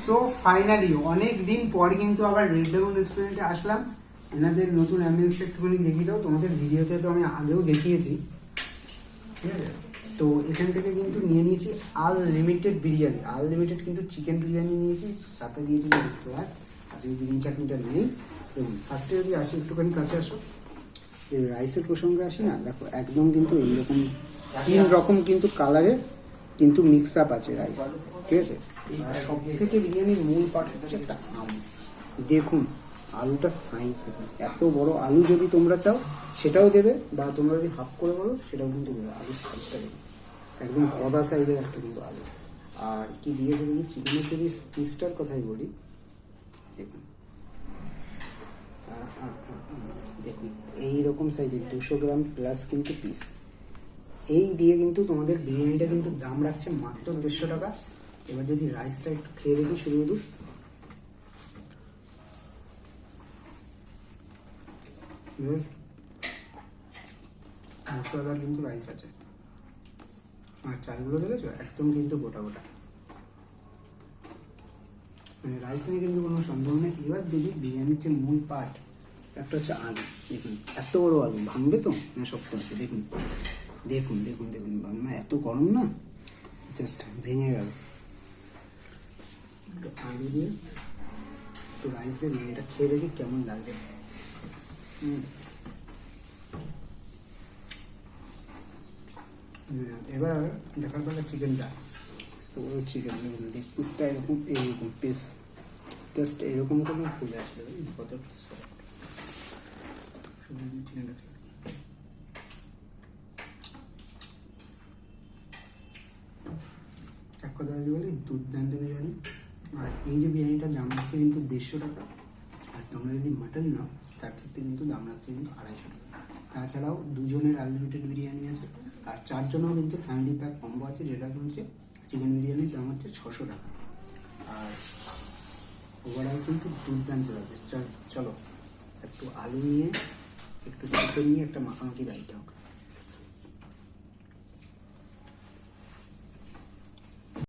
So finally অনেক দিন পর কিন্তু আবার রেড ড্রাগন রেস্টুরেন্টে আসলাম। এনাদের নতুন অ্যাম্বিয়েন্সটা একটুখানি দেখিয়ে দাও। তোমাদের ভিডিওতে তো আমি আগেও দেখিয়েছি, ঠিক আছে? তো এখান থেকে কিন্তু নিয়ে নিয়েছি আনলিমিটেড বিরিয়ানি। আনলিমিটেড কিন্তু চিকেন বিরিয়ানি নিয়েছি, সাথে দিয়েছি স্যালাড। আজকে গ্রিন চাটনিটা নেই। দেখুন ফার্স্টে যদি আসি, একটুখানি কাছে আসো, এই রাইসের প্রসঙ্গে আসি না, দেখো একদম কিন্তু এইরকম 3 রকম কিন্তু কালারের কিন্তু মিক্স আপ আছে রাইস, ঠিক আছে? আর সব থেকে বিরিয়ানির মূল পার্ট হচ্ছে একটা আলু। দেখুন আলুটার সাইজ দেখুন, এত বড় আলু যদি তোমরা চাও সেটাও দেবে, বা তোমরা যদি হাফ করে বলো সেটাও কিন্তু দেবে। আলুর সাইজটা দেখুন, একদম গদা সাইজের একটা কিন্তু আলু। আর কি দিয়েছে দেখি, চিকেনের যদি পিসটার কথাই বলি, দেখুন দেখুন এইরকম সাইজের 200 গ্রাম প্লাস কিন্তু পিস। এই দিয়ে কিন্তু তোমাদের বিরিয়ানিটা কিন্তু দাম রাখছে মাত্র 150 টাকা। এবার যদি রাইসটা একটু খেয়ে দেখি শুরু শুধু, মশলাদার কিন্তু রাইস আছে। আর চালগুলো দেখেছো একদম কিন্তু গোটা গোটা, মানে রাইস নিয়ে কিন্তু কোনো সন্দেহ নেই। এবার দেখি বিরিয়ানির যে মূল পার্ট, একটা হচ্ছে আলু। দেখুন এত বড় আলু, ভাঙবে তো না শক্ত আছে? দেখুন দেখুন দেখুন দেখুন, না এত গরম না, জাস্ট ভেঙে গেল। একটু আলু দিয়ে একটু রাইস দিয়ে বিরিয়ানিটা খেয়ে দেখি কেমন লাগবে। এবার দেখার পরে চিকেনটা, তো চিকেন লেগ পিসটা এরকম এইরকম পিস, জাস্ট এরকম কোনো ফুলে আসলে কতটা সফট। শুধু চিকেনটা খেয়ে এক কথা যদি বলি, দুর্দান্ত বিরিয়ানি। আর এই যে বিরিয়ানিটার দাম রাখছে কিন্তু 150 টাকা। আর তোমরা যদি মাটন নাও তার ক্ষেত্রে কিন্তু দাম রাখছে কিন্তু 250 টাকা। তাছাড়াও দুজনের আনলিমিটেড বিরিয়ানি আছে, আর 4 জনেও কিন্তু ফ্যামিলি প্যাক কম্বো আছে, যেটা হচ্ছে চিকেন বিরিয়ানির দাম হচ্ছে 600 টাকা। আর ওভারঅল কিন্তু দুর্দান্ত লাগবে। চলো একটু আলু নিয়ে, একটু চিকেন নিয়ে একটা মাখামাখি বাইট দাও।